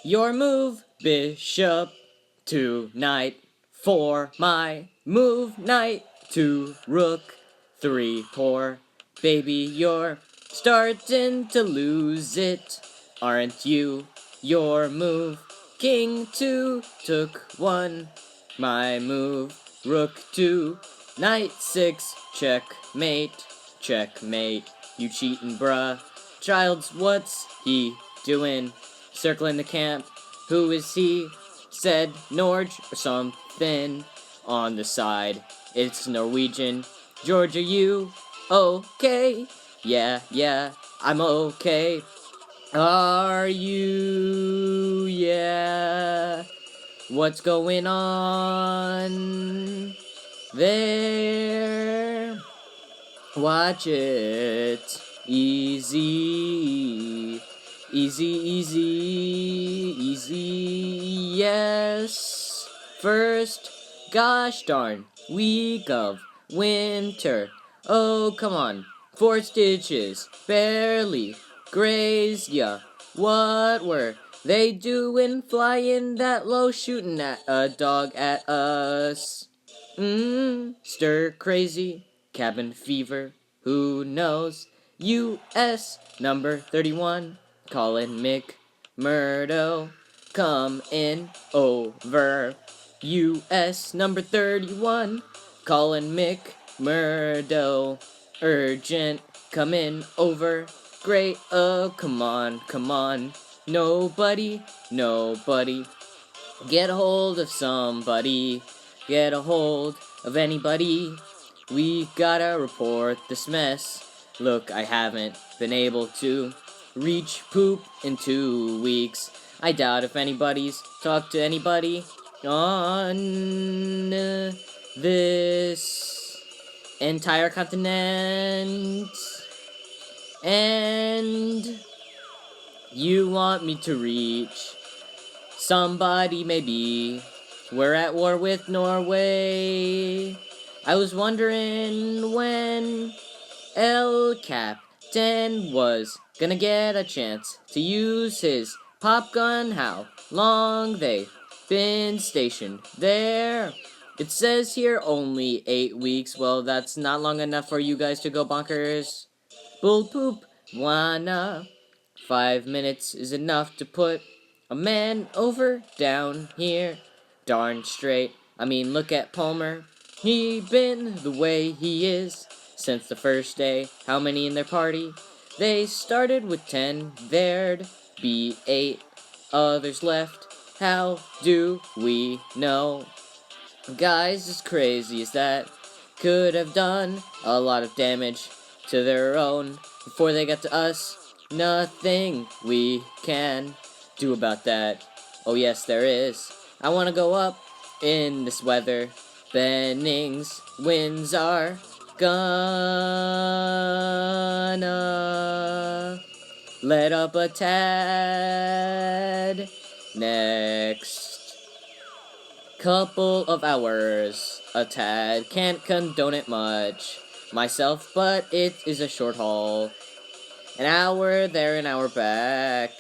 Your move, bishop, to knight, 4, my move, knight, to rook, 3, poor, baby, you're starting to lose it, aren't you? Your move, king 2, took 1, my move, rook 2, knight 6, checkmate, checkmate, you cheatin' bruh, child's what's he doing? Circling the camp, who is he? Said Norge or something on the side. It's Norwegian. George, are you okay? Yeah, I'm okay. Are you? Yeah. What's going on there? Watch it. Easy. Easy, yes. First, gosh darn, week of winter. Oh, come on. 4 stitches, barely grazed ya. What were they doing flying that low, shooting at a dog at us? Stir crazy, cabin fever, who knows? U.S. number 31, calling Mick Murdo, come in over. U.S. number 31, calling Mick Murdo, urgent, come in over. Great, come on, nobody, get a hold of somebody, get a hold of anybody. We gotta report this mess. Look, I haven't been able to reach poop in 2 weeks. I doubt if anybody's talked to anybody on this entire continent. And you want me to reach somebody, maybe. We're at war with Norway. I was wondering when El Captain was gonna get a chance to use his pop gun, how long they been stationed there. It says here only 8 weeks. Well, that's not long enough for you guys to go bonkers. Bull poop, wanna. 5 minutes is enough to put a man over down here. Darn straight. I mean, look at Palmer. He been the way he is since the first day. How many in their party? They started with 10. There'd be 8 others left. How do we know? Guys as crazy as that could have done a lot of damage to their own before they got to us. Nothing we can do about that. Oh yes, there is. I want to go up in this weather. Benning's winds are gonna let up a tad next couple of hours. A tad, can't condone it much myself, but it is a short haul. An hour there, an hour back.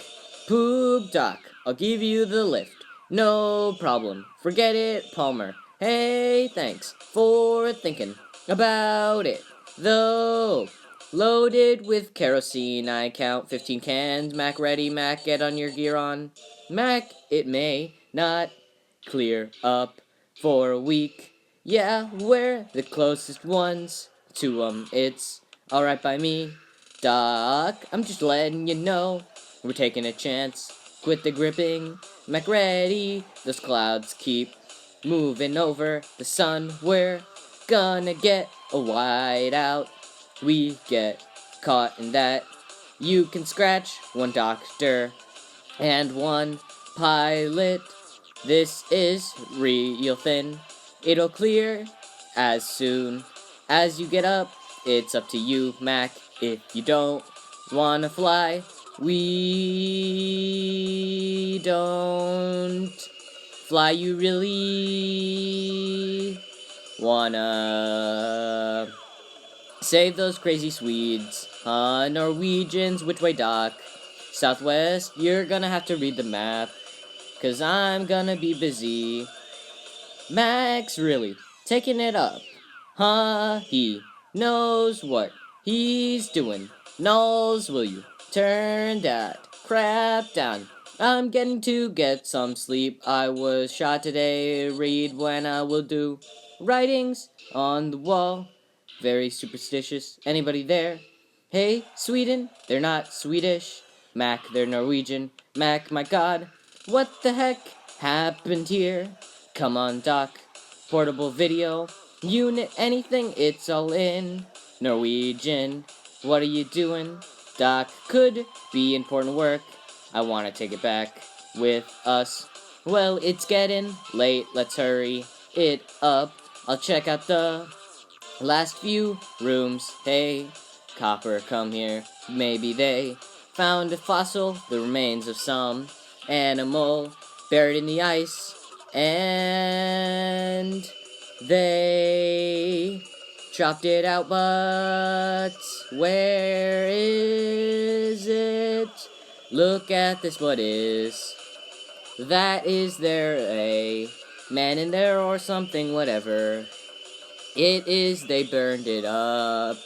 Poop Doc, I'll give you the lift. No problem. Forget it, Palmer. Hey, thanks for thinking about it. Though, loaded with kerosene, I count 15 cans. Mac ready, Mac, get on your gear on. Mac, it may not clear up for a week. Yeah, we're the closest ones to 'em. It's alright by me. Doc, I'm just letting you know. We're taking a chance. Quit the gripping. Mac ready. Those clouds keep moving over the sun. We're gonna get a whiteout. We get caught in that. You can scratch one doctor and one pilot. This is real thin. It'll clear as soon as you get up. It's up to you, Mac. If you don't wanna fly, we don't fly. You really wanna Save those crazy Swedes. Norwegians, which way, Doc? Southwest, you're gonna have to read the map, 'cause I'm gonna be busy. Max, really, taking it up. Huh, he knows what he's doing. Knowles, will you turn that crap down? I'm getting to get some sleep. I was shot today. Read when I will do. Writings on the wall. Very superstitious. Anybody there? Hey, Sweden? They're not Swedish. Mac, they're Norwegian. Mac, my god. What the heck happened here? Come on, Doc. Portable video. Unit anything, it's all in. Norwegian. What are you doing? Doc, could be important work. I want to take it back with us. Well, it's getting late. Let's hurry it up. I'll check out the last few rooms. Hey, Copper, come here. Maybe they found a fossil, the remains of some animal buried in the ice, and they chopped it out, but where is it? Look at this, what is that? Is there a man in there or something? Whatever it is, they burned it up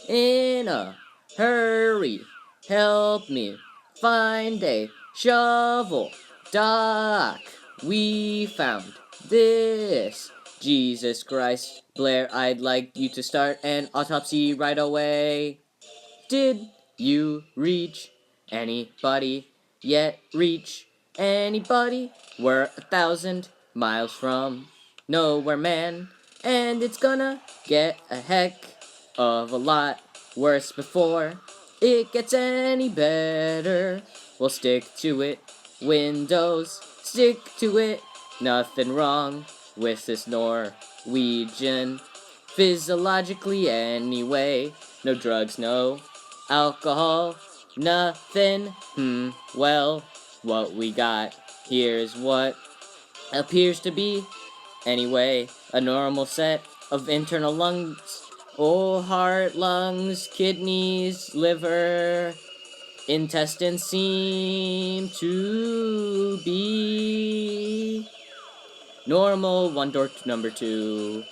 in a hurry. Help me find a shovel. Doc, we found this. Jesus Christ, Blair, I'd like you to start an autopsy right away. Did you reach anybody yet? Reach anybody? We're 1,000 miles from nowhere, man. And it's gonna get a heck of a lot worse before it gets any better. We'll stick to it. Windows, stick to it. Nothing wrong with this Norwegian. Physiologically, anyway. No drugs, no alcohol, nothing. Well, what we got here's what appears to be, anyway, a normal set of internal lungs. Oh, heart, lungs, kidneys, liver, intestines seem to be normal. One door number 2.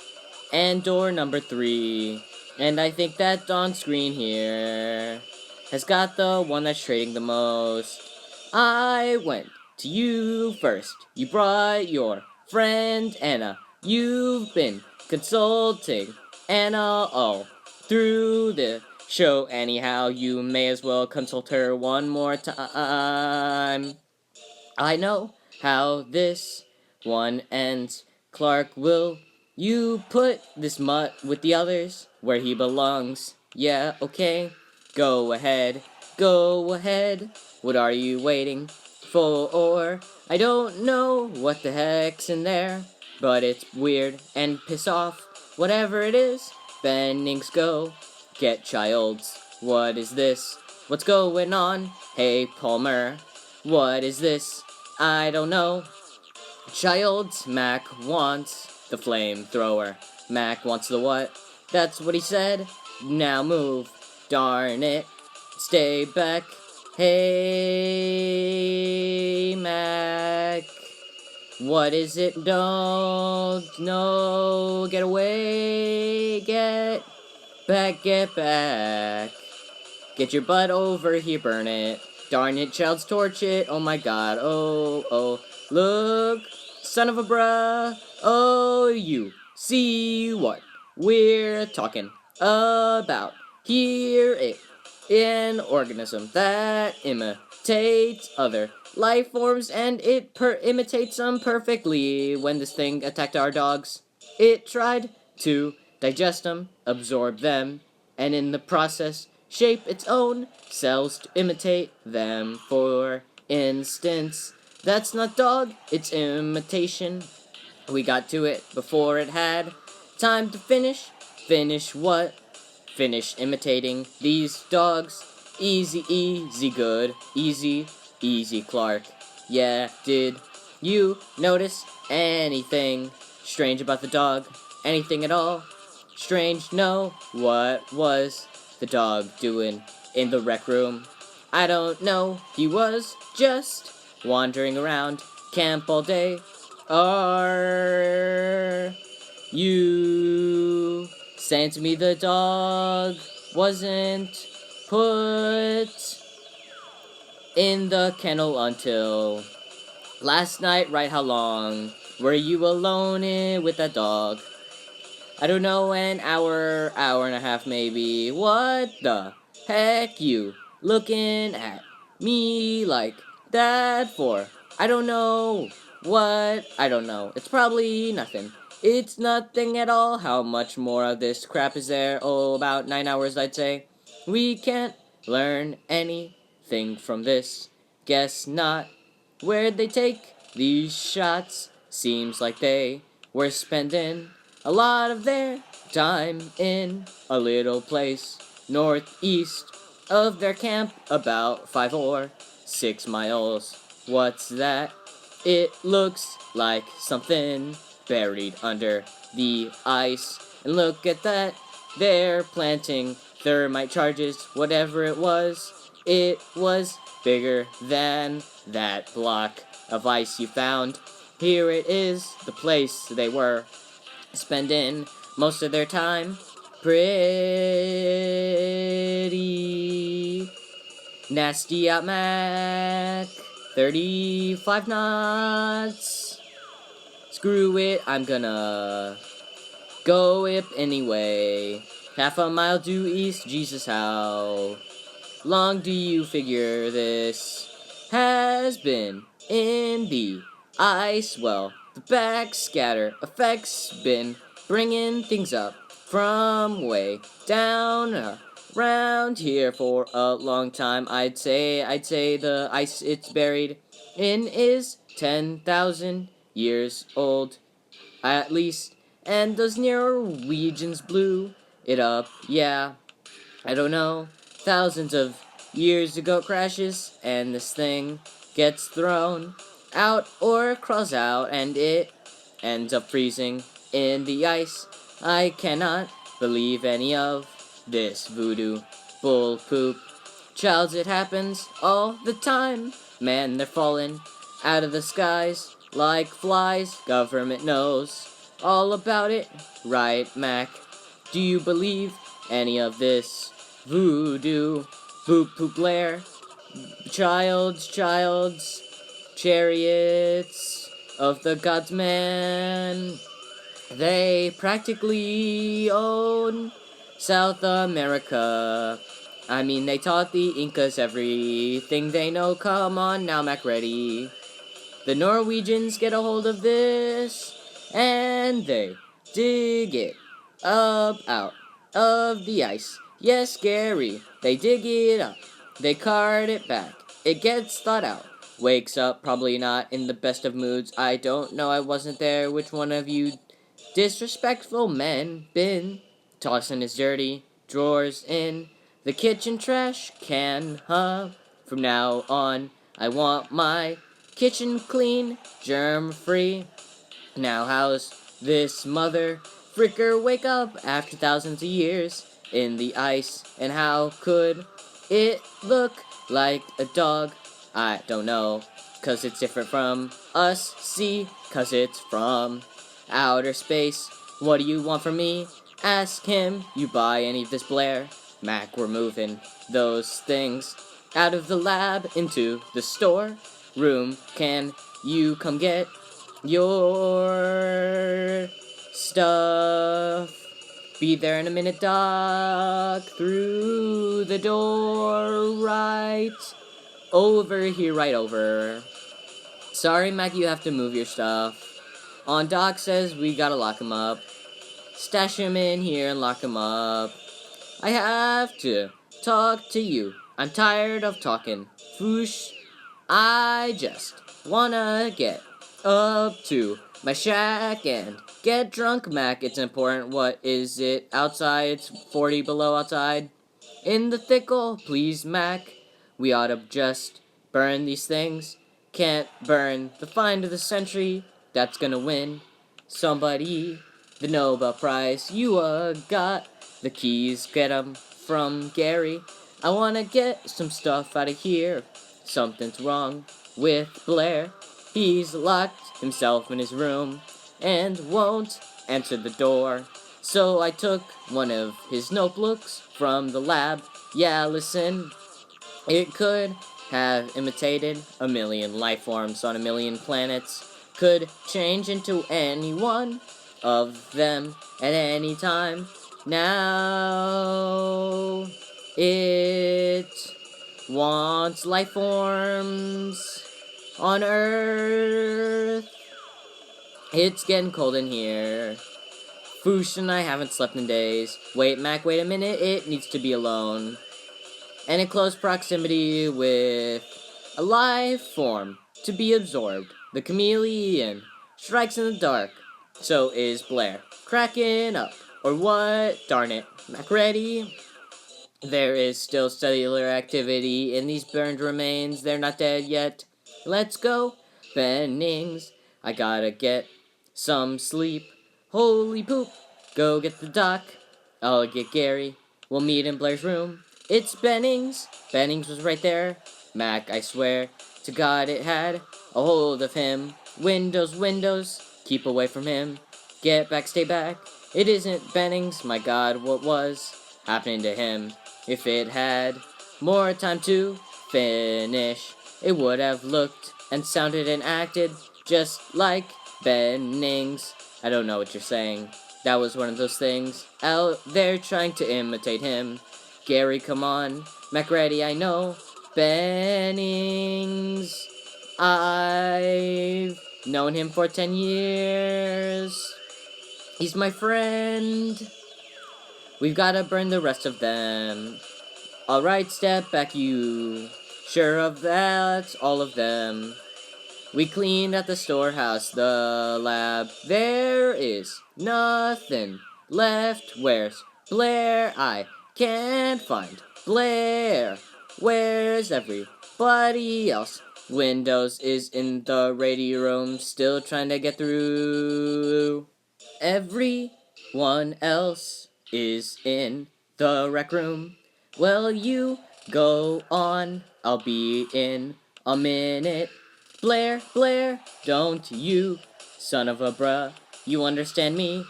And door number 3. And I think that on screen here has got the one that's trading the most. I went to you first. You brought your friend Anna. You've been consulting Anna all through the show. Anyhow, you may as well consult her one more time. I know how this one ends. Clark, will you put this mutt with the others where he belongs? Yeah, okay. Go ahead. Go ahead. What are you waiting for? I don't know what the heck's in there, but it's weird and piss off. Whatever it is, Bennings, go. Get childs. What is this? What's going on? Hey, Palmer. What is this? I don't know. Childs, Mac wants the flamethrower. Mac wants the what? That's what he said. Now move. Darn it. Stay back. Hey, Mac. What is it? Don't. No. Get away. Get back. Get back. Get your butt over here. Burn it. Darn it, child's torch it. Oh my god. Oh. Look, son of a bruh. Oh, you see what we're talking about. Here it, an organism that imitates other life forms, and it imitates them perfectly. When this thing attacked our dogs, it tried to digest them, absorb them, and in the process shape its own cells to imitate them. For instance, that's not dog, it's imitation. We got to it before it had time to finish. Finish what? Finish imitating these dogs. Easy, good. Easy, Clark. Yeah, did you notice anything strange about the dog? Anything at all? Strange, no, what was the dog doing in the rec room? I don't know, he was just wandering around camp all day. Are you saying to me the dog wasn't put in the kennel until last night? Right, how long were you alone with that dog? I don't know, an hour and a half maybe. What the heck you looking at me like that for? I don't know. What? I don't know. It's probably nothing. It's nothing at all. How much more of this crap is there? Oh, about 9 hours, I'd say. We can't learn anything from this. Guess not. Where'd they take these shots? Seems like they were spending a lot of their time in a little place northeast of their camp, about 5 or 6 miles. What's that? It looks like something buried under the ice. And look at that, they're planting thermite charges, whatever it was. It was bigger than that block of ice you found. Here it is, the place they were spending most of their time. Pretty nasty out, Mac. 35 knots. Screw it, I'm gonna go whip anyway. Half a mile due east, Jesus, how long do you figure this has been in the ice? Well, the backscatter effect's been bringing things up from way down around here for a long time. I'd say the ice it's buried in is 10,000 years old, at least. And those Norwegians blew it up, yeah. I don't know, thousands of years ago crashes, and this thing gets thrown out or crawls out, and it ends up freezing in the ice. I cannot believe any of this voodoo bull poop. Childs, it happens all the time. Man, they're falling out of the skies like flies. Government knows all about it, right, Mac? Do you believe any of this voodoo boop poop lair? Childs, chariots of the gods, man. They practically own South America. I mean, they taught the Incas everything they know. Come on now, Mac, ready. The Norwegians get a hold of this, and they dig it up out of the ice. Yes, Gary, they dig it up. They cart it back. It gets thawed out. Wakes up, probably not in the best of moods. I don't know, I wasn't there. Which one of you disrespectful men been tossing his dirty drawers in the kitchen trash can, huh? From now on, I want my kitchen clean, germ-free. Now how's this mother fricker wake up after thousands of years in the ice? And how could it look like a dog? I don't know, 'cause it's different from us. See, 'cause it's from outer space. What do you want from me? Ask him. You buy any of this Blair? Mac, we're moving those things out of the lab into the store room. Can you come get your stuff? Be there in a minute, Doc. Through the door, right over here, right over. Sorry, Mac, you have to move your stuff. On Doc says we gotta lock him up. Stash him in here and lock him up. I have to talk to you. I'm tired of talking. Foosh. I just wanna get up to my shack and get drunk, Mac. It's important. What is it outside? It's 40 below outside. In the thickle, please, Mac. We ought to just burn these things. Can't burn the find of the century. That's gonna win. Somebody the Nobel Prize. You got the keys, get 'em from Gary. I wanna get some stuff out of here. Something's wrong with Blair. He's locked himself in his room and won't answer the door. So I took one of his notebooks from the lab. Yeah, listen, it could have imitated a million life forms on a million planets, could change into any one of them at any time. Now it wants life forms on Earth. It's getting cold in here. Foosh and I haven't slept in days. Wait, Mac, wait a minute. It needs to be alone. And in close proximity with a life form to be absorbed. The chameleon strikes in the dark. So is Blair. Cracking up. Or what? Darn it. Mac ready? There is still cellular activity in these burned remains. They're not dead yet. Let's go, Bennings. I gotta get some sleep. Holy poop. Go get the doc. I'll get Gary. We'll meet in Blair's room. It's Bennings. Bennings was right there. Mac, I swear to God it had a hold of him. Windows, windows. Keep away from him. Get back, stay back. It isn't Bennings. My God, what was happening to him? If it had more time to finish, it would have looked and sounded and acted just like Bennings. I don't know what you're saying. That was one of those things out there trying to imitate him. Gary, come on. MacReady, I know. Bennings. I've known him for 10 years. He's my friend. We've gotta burn the rest of them. Alright, step back, you. Sure of that, all of them. We cleaned at the storehouse, the lab. There is nothing left. Where's Blair? I can't find Blair. Where's everybody else? Windows is in the radio room, still trying to get through. Everyone else is in the rec room. Well, you go on, I'll be in a minute. Blair, Blair, don't you, son of a bruh, you understand me?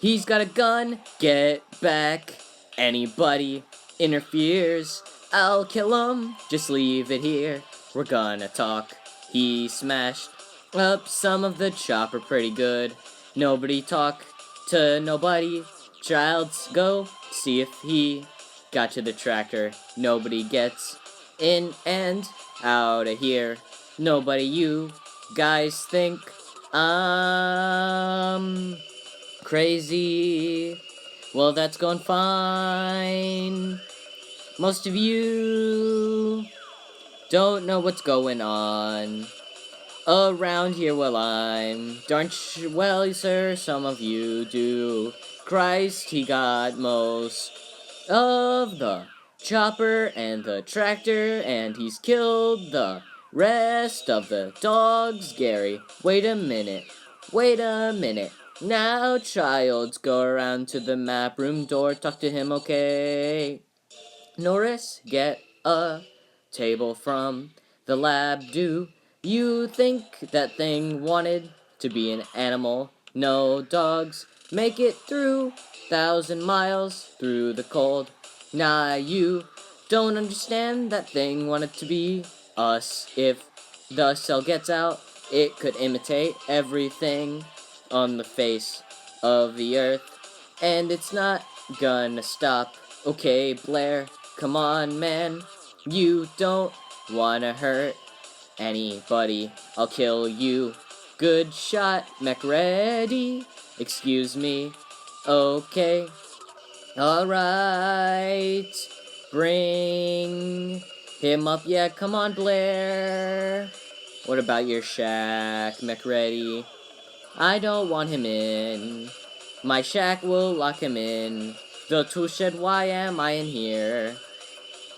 He's got a gun, get back. Anybody interferes, I'll kill him, just leave it here. We're gonna talk. He smashed up some of the chopper pretty good. Nobody talk to nobody. Childs go see if he got to the tractor. Nobody gets in and out of here. Nobody, you guys think I'm crazy. Well, that's going fine. Most of you don't know what's going on around here. Well, I'm darn well, sir, some of you do. Christ, he got most of the chopper and the tractor, and he's killed the rest of the dogs. Gary, wait a minute. Now, childs, go around to the map room door, talk to him, okay? Norris, get a table from the lab. Do you think that thing wanted to be an animal? No, dogs make it through 1,000 miles through the cold. Nah, you don't understand. That thing wanted to be us. If the cell gets out, it could imitate everything on the face of the earth, and it's not gonna stop. Okay, Blair, come on, man. You don't wanna hurt anybody. I'll kill you. Good shot, MacReady. Excuse me. Okay. Alright. Bring him up. Yeah, come on, Blair. What about your shack, MacReady? I don't want him in. My shack will lock him in. The tool shed, why am I in here?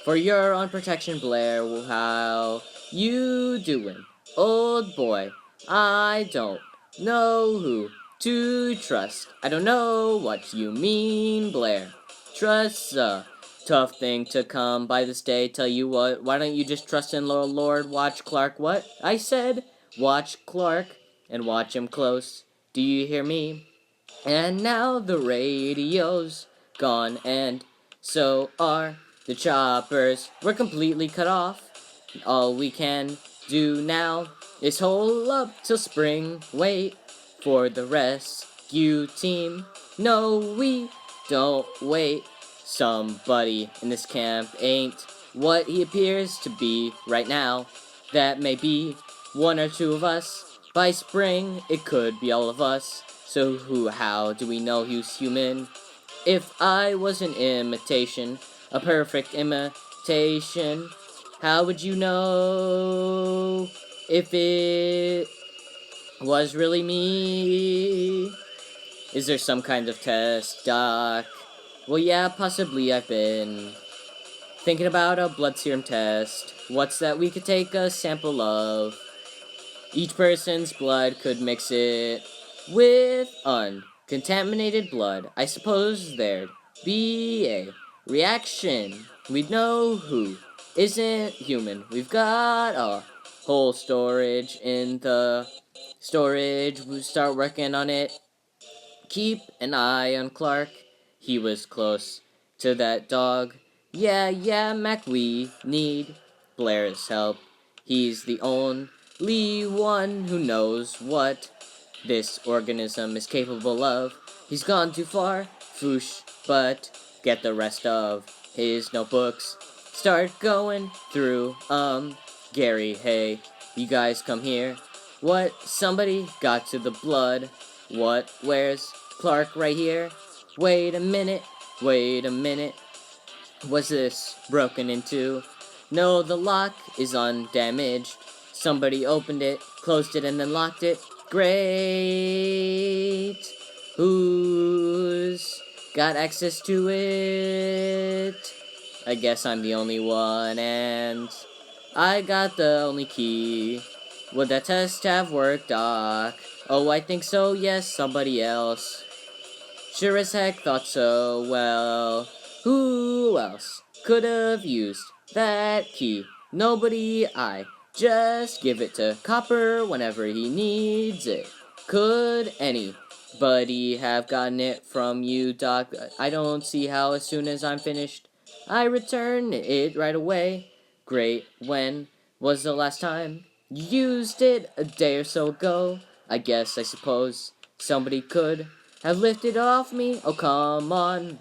For your own protection, Blair, how you doing? Old boy, I don't know who to trust. I don't know what you mean, Blair. Trust's a tough thing to come by this day. Tell you what, why don't you just trust in Lord? Watch Clark. What? I said, watch Clark and watch him close. Do you hear me? And now the radio's gone, and so are the choppers. We're completely cut off. All we can do now is hold up till spring. Wait for the rescue team. No, we don't wait. Somebody in this camp ain't what he appears to be right now. That may be one or two of us. By spring, it could be all of us. So how do we know he's human? If I was an imitation, a perfect imitation, how would you know if it was really me? Is there some kind of test, Doc? Well, yeah, possibly I've been thinking about a blood serum test. What's that we could take a sample of? Each person's blood could mix it with uncontaminated blood. I suppose there'd be a reaction. We'd know who isn't human. We've got a whole storage in the storage. We start working on it. Keep an eye on Clark. He was close to that dog. Yeah, Mac, we need Blair's help. He's the only one who knows what this organism is capable of. He's gone too far, foosh, but get the rest of his notebooks. Start going through, Gary, hey, you guys come here. What? Somebody got to the blood. What? Where's Clark? Right here? Wait a minute. Was this broken into? No, the lock is undamaged. Somebody opened it, closed it, and then locked it. Great! Who's got access to it? I guess I'm the only one, and I got the only key. Would that test have worked, Doc? Oh, I think so, yes, somebody else. Sure as heck thought so. Well, who else could have used that key? Nobody. I just give it to Copper whenever he needs it. Could anybody have gotten it from you, Doc? I don't see how. As soon as I'm finished, I return it right away. Great. When was the last time you used it? A day or so ago. I suppose somebody could have lifted off me. Oh, come on.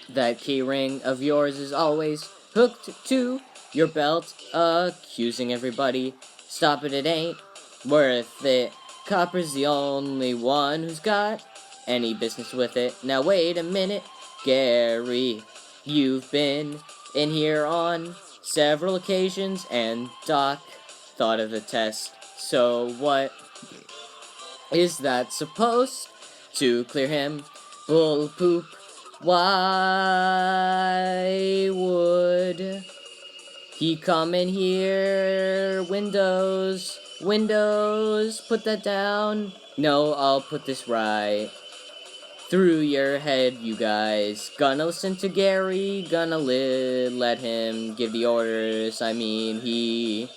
That key ring of yours is always hooked to your belt, accusing everybody. Stop it ain't worth it. Copper's the only one who's got any business with it. Now wait a minute, Gary. You've been in here on several occasions, and Doc thought of the test. So what is that supposed to clear him? Bull poop. Why would he come in here? Windows, put that down. No, I'll put this right through your head, you guys. Gonna listen to Gary, gonna let him give the orders. I mean, he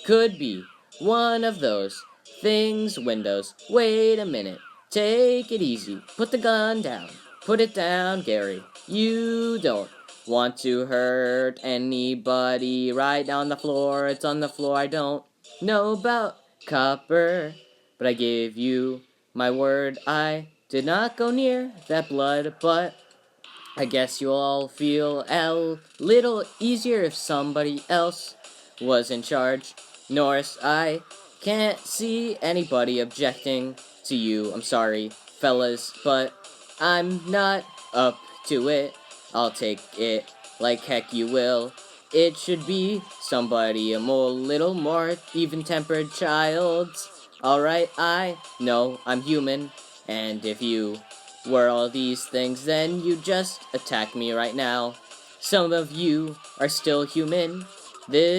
could be one of those things. Windows. Wait a minute. Take it easy. Put the gun down. Put it down, Gary. You don't want to hurt anybody. Right on the floor. It's on the floor. I don't know about Copper, but I give you my word. I did not go near that blood, but I guess you'll all feel a little easier if somebody else was in charge. Norris, I can't see anybody objecting to you. I'm sorry, fellas, but I'm not up to it. I'll take it like heck you will. It should be somebody little more even-tempered child. Alright, I know I'm human, and if you were all these things, then you just attack me right now. Some of you are still human. This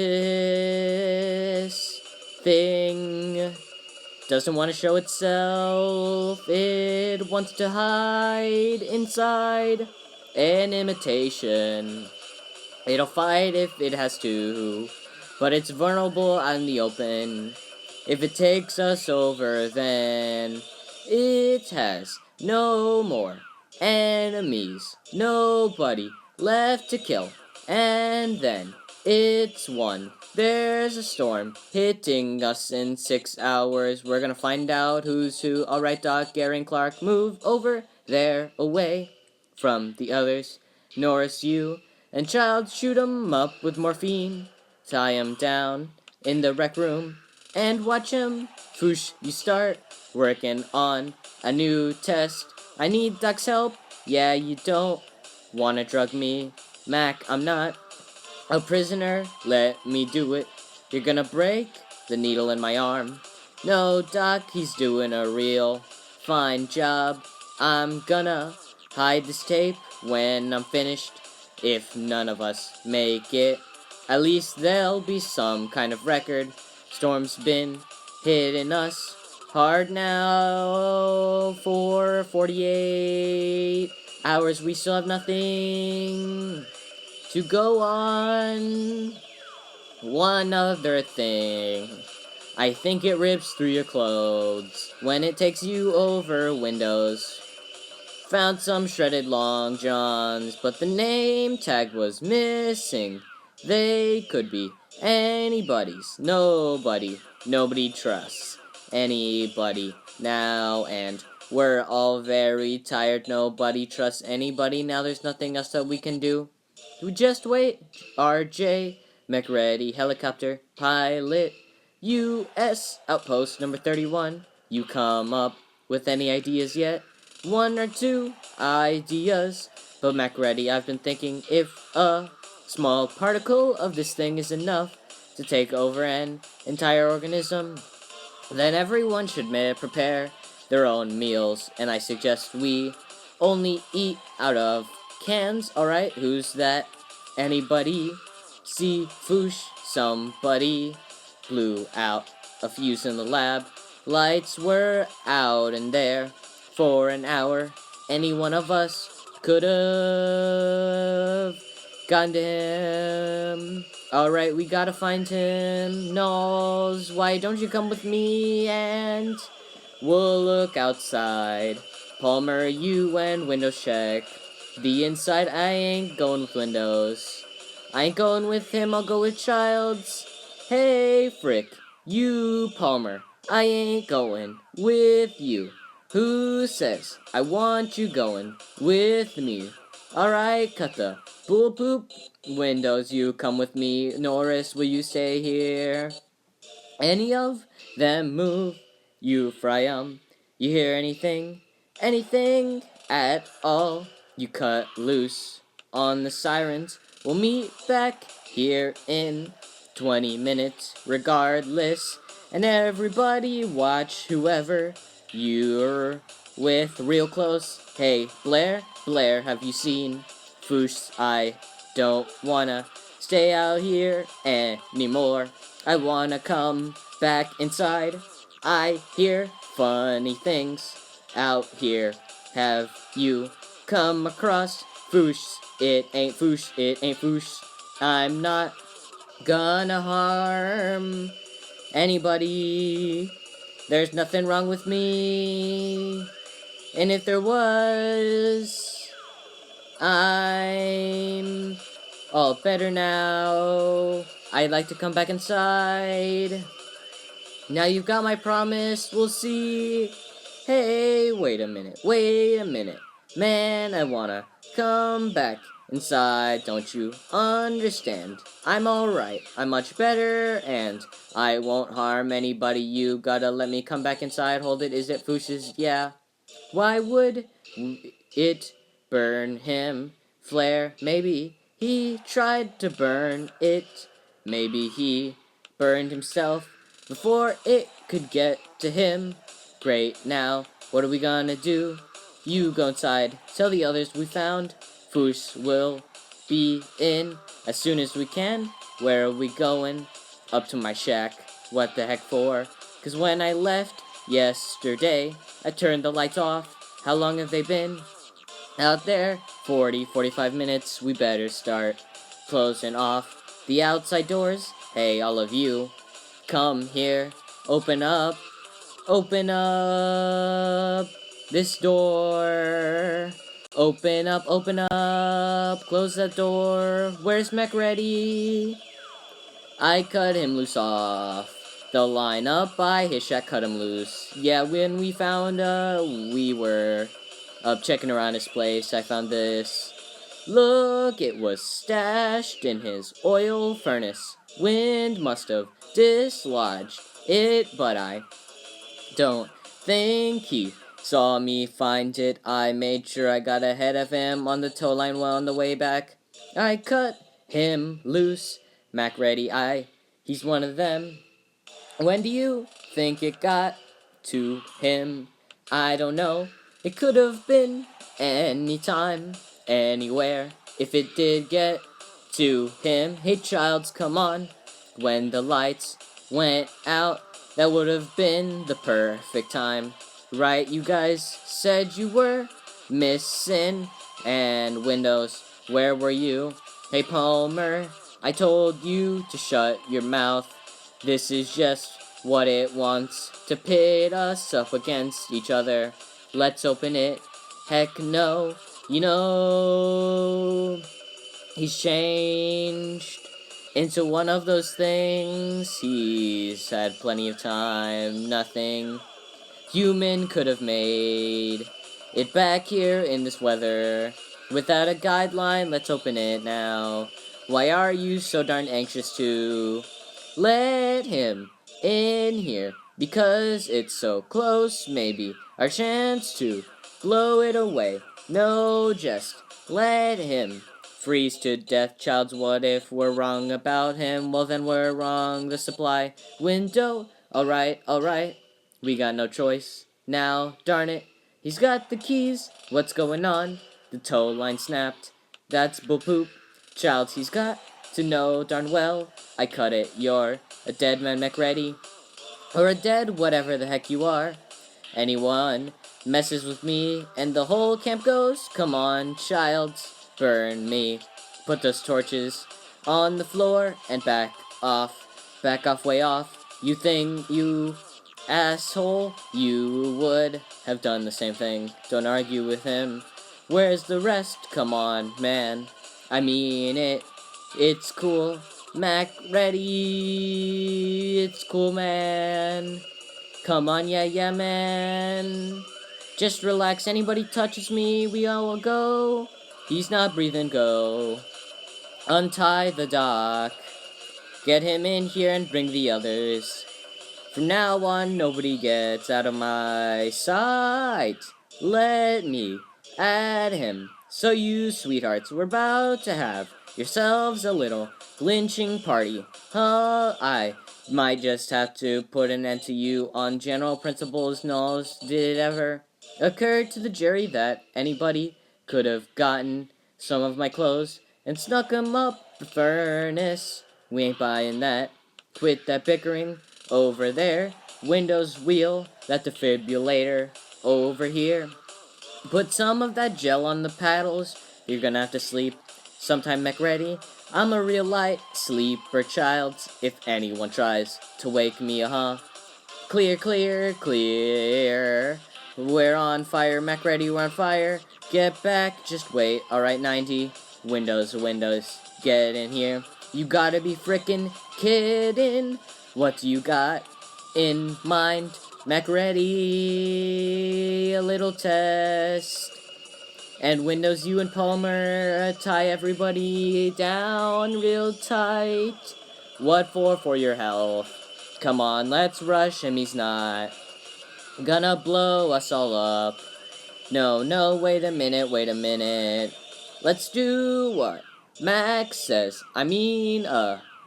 thing doesn't want to show itself. It wants to hide inside an imitation. It'll fight if it has to, but it's vulnerable out in the open. If it takes us over, then it has no more enemies, nobody left to kill. And then it's won. There's a storm hitting us in 6 hours. We're gonna find out who's who. Alright, Doc, Gary, and Clark, move over there away from the others. Norris, you and Child, shoot 'em up with morphine. Tie 'em down in the rec room and watch 'em. Foosh, you start working on a new test. I need Doc's help. Yeah, you don't wanna drug me. Mac, I'm not a prisoner. Let me do it. You're gonna break the needle in my arm. No, Doc, he's doing a real fine job. I'm gonna hide this tape when I'm finished. If none of us make it, at least there'll be some kind of record. Storm's been hitting us hard now for 48 hours. We still have nothing to go on. One other thing. I think it rips through your clothes when it takes you over windows. Found some shredded long johns, but the name tag was missing. They could be anybody's. Nobody trusts anybody now, and we're all very tired. Nobody trusts anybody now. There's nothing else that we can do. We just wait. RJ, McReady, helicopter, pilot, U.S. Outpost number 31. You come up with any ideas yet? One or two ideas. But McReady, I've been thinking if a small particle of this thing is enough to take over an entire organism, then everyone should prepare their own meals, and I suggest we only eat out of cans, alright? Who's that? Anybody? See, Foosh, somebody blew out a fuse in the lab. Lights were out in there for an hour. Any one of us could have gotten to him. Alright, we gotta find him. Knowles, why don't you come with me and we'll look outside. Palmer, you and Windows check the inside. I ain't going with Windows. I ain't going with him, I'll go with Childs. Hey, Frick, you, Palmer, I ain't going with you. Who says I want you going with me? Alright, cut the bull poop. Windows, you come with me. Norris, will you stay here? Any of them move, you fry 'em. You hear anything? Anything at all? You cut loose on the sirens. We'll meet back here in 20 minutes, regardless. And everybody watch whoever you're with real close. Hey, Blair, have you seen Foosh? I don't wanna stay out here anymore. I wanna come back inside. I hear funny things out here. Have you come across Foosh? It ain't Foosh, it ain't Foosh. I'm not gonna harm anybody. There's nothing wrong with me. And if there was, I'm all better now. I'd like to come back inside. Now you've got my promise, we'll see. Hey, wait a minute. Man, I wanna come back inside, don't you understand? I'm alright, I'm much better, and I won't harm anybody. You gotta let me come back inside. Hold it, is it Foosh's? Yeah. Why would it burn him? Flare, maybe he tried to burn it. Maybe he burned himself before it could get to him. Great, now, what are we gonna do? You go inside, tell the others we found. Foosh will be in as soon as we can. Where are we going? Up to my shack. What the heck for? 'Cause when I left, Yesterday, I turned the lights off. How long have they been out there? 45 minutes. We better start closing off the outside doors. Hey, all of you, come here. Open up. Open up this door. Open up. Close that door. Where's MacReady? I cut him loose off the line up by his shack, cut him loose. Yeah, when we found, we were up checking around his place, I found this. Look, it was stashed in his oil furnace. Wind must have dislodged it, but I don't think he saw me find it. I made sure I got ahead of him on the tow line while on the way back. I cut him loose. Mac ready, he's one of them. When do you think it got to him? I don't know. It could have been any time, anywhere. If it did get to him, hey childs, come on. When the lights went out, that would have been the perfect time. Right, you guys said you were missing. And Windows, where were you? Hey Palmer, I told you to shut your mouth. This is just what it wants, to pit us up against each other. Let's open it. Heck no. You know, he's changed into one of those things. He's had plenty of time. Nothing human could have made it back here in this weather. Without a guideline, let's open it now. Why are you so darn anxious to let him in here? Because it's so close, maybe our chance to blow it away. No, just let him freeze to death. Childs, what if we're wrong about him? Well, then we're wrong. The supply window. Alright. We got no choice. Now, darn it. He's got the keys. What's going on? The tow line snapped. That's bull poop. Childs, he's got to know darn well. I cut it. You're a dead man, MacReady. Or a dead whatever the heck you are. Anyone messes with me and the whole camp goes. Come on, childs, burn me. Put those torches on the floor and back off. Back off, way off. You think, you asshole, you would have done the same thing. Don't argue with him. Where's the rest? Come on, man. I mean it. It's cool. Mac ready. It's cool, man. Come on, yeah, man. Just relax. Anybody touches me, we all will go. He's not breathing, go. Untie the dock. Get him in here and bring the others. From now on, nobody gets out of my sight. Let me add him. So you sweethearts, we're about to have yourselves a little lynching party. I might just have to put an end to you on general principles. Knowles, did it ever occur to the jury that anybody could have gotten some of my clothes and snuck 'em up the furnace? We ain't buying that. Quit that bickering over there. Windows wheel that defibrillator over here. Put some of that gel on the paddles. You're gonna have to sleep sometime, MacReady. I'm a real light sleeper, child. If anyone tries to wake me, Clear. We're on fire, MacReady, we're on fire. Get back, just wait. Alright, 90. Windows. Get in here. You gotta be frickin' kidding. What do you got in mind? MacReady, a little test. And Windows, you and Palmer, tie everybody down real tight. What for? For your health. Come on, let's rush him, he's not gonna blow us all up. No, wait a minute. Let's do what Max says.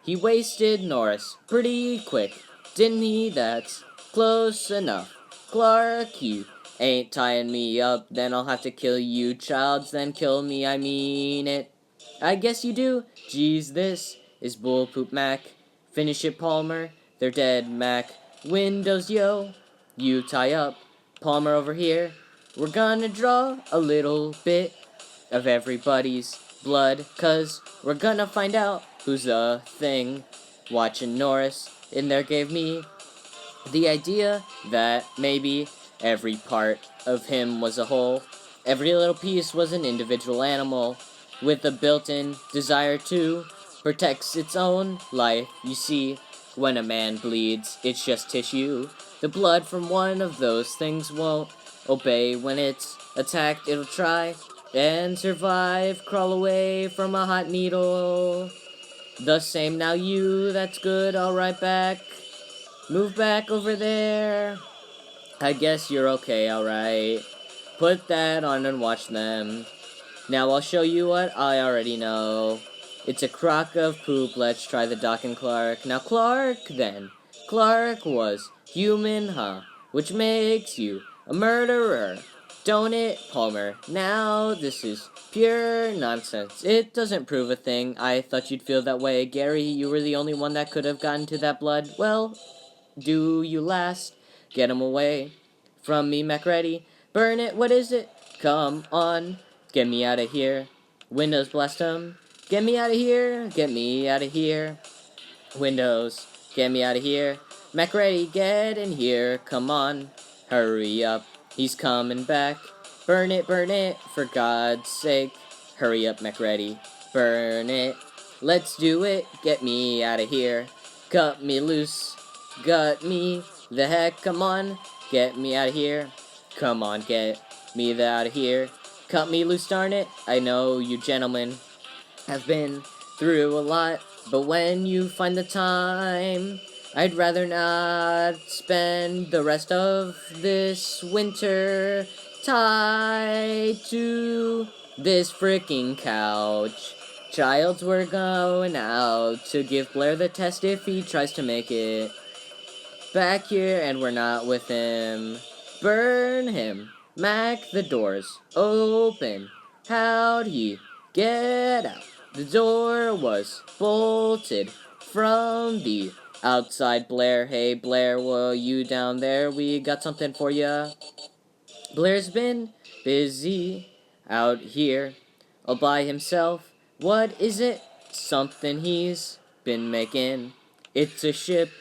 He wasted Norris pretty quick, didn't he? That's close enough. Clark, you ain't tying me up, then I'll have to kill you, childs, then kill me, I mean it. I guess you do. Geez, this is bullpoop, Mac. Finish it, Palmer. They're dead, Mac. Windows, yo. you tie up. Palmer over here. We're gonna draw a little bit of everybody's blood, 'cause we're gonna find out who's the thing. Watching Norris in there gave me the idea that maybe every part of him was a whole. Every little piece was an individual animal with a built-in desire to protect its own life. You see, when a man bleeds, it's just tissue. The blood from one of those things won't obey when it's attacked. It'll try and survive, crawl away from a hot needle. The same now you, that's good, I'll right back. Move back over there. I guess you're okay, alright. Put that on and watch them. Now I'll show you what I already know. It's a crock of poop, let's try the Doc and Clark. Now Clark, then. Clark was human, huh? Which makes you a murderer. Don't it, Palmer? Now this is pure nonsense. It doesn't prove a thing. I thought you'd feel that way. Gary, you were the only one that could have gotten to that blood. Well, do you last? Get him away from me, Macready. Burn it, what is it? Come on, get me out of here. Windows, blast 'em. Get me out of here, get me out of here. Windows, get me out of here. Macready, get in here, come on. Hurry up, he's coming back. Burn it, for God's sake. Hurry up, Macready, burn it. Let's do it, get me out of here. Cut me loose, gut me the heck, come on. Get me out of here. Come on, get me out of here. Cut me loose, darn it. I know you gentlemen have been through a lot, but when you find the time, I'd rather not spend the rest of this winter tied to this freaking couch. Childs, we're going out to give Blair the test if he tries to make it back here, and we're not with him. Burn him. Mac, the doors open. How'd he get out? The door was bolted from the outside. Blair, hey Blair, were you down there? We got something for ya. Blair's been busy out here all by himself. What is it? Something he's been making. It's a ship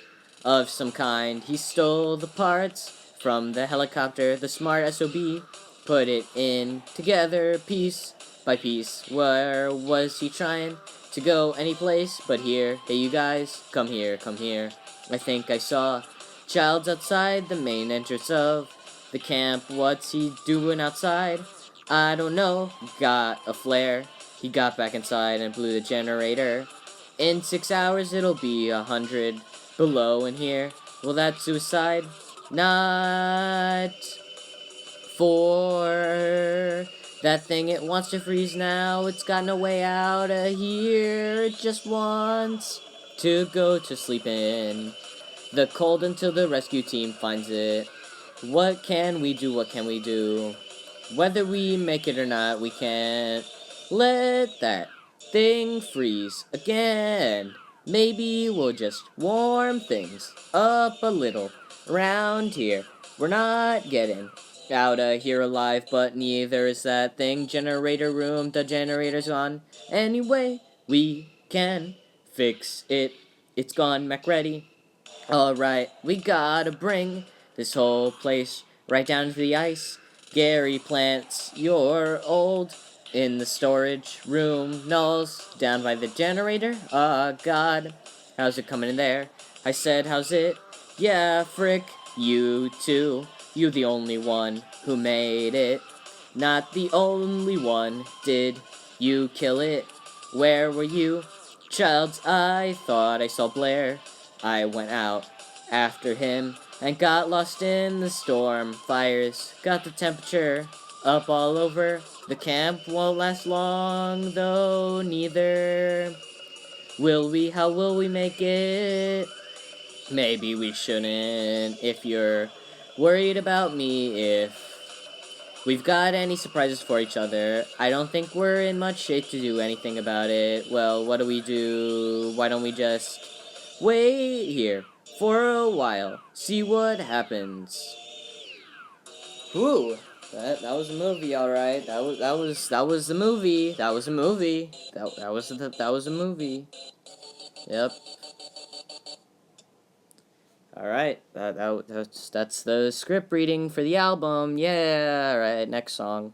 of some kind. He stole the parts from the helicopter. The smart SOB put it in together piece by piece. Where was he trying to go? Any place but here. Hey, you guys, come here, come here. I think I saw Childs outside the main entrance of the camp. What's he doing outside? I don't know. Got a flare. He got back inside and blew the generator. In 6 hours, it'll be 100 below in here. Well, that's suicide. Not for that thing. It wants to freeze now. It's got no way out of here. It just wants to go to sleep in the cold until the rescue team finds it. What can we do? What can we do? Whether we make it or not, we can't let that thing freeze again. Maybe we'll just warm things up a little around here. We're not getting out of here alive, but neither is that thing. Generator room, the generator's on. Anyway, we can fix it. It's gone, Macready. Alright, we gotta bring this whole place right down to the ice. Gary plants your old in the storage room. Nulls down by the generator. God. How's it coming in there? I said, how's it? Yeah, frick, you too. You the only one who made it. Not the only one. Did you kill it? Where were you? Childs, I thought I saw Blair. I went out after him and got lost in the storm. Fires got the temperature up all over. The camp won't last long, though neither will we. How will we make it? Maybe we shouldn't. If you're worried about me, if we've got any surprises for each other, I don't think we're in much shape to do anything about it. Well, what do we do? Why don't we just wait here for a while, see what happens? Whew. That was a movie, all right. That was the movie. That was a movie. That was a movie. Yep. All right. That's the script reading for the album. Yeah. All right. Next song.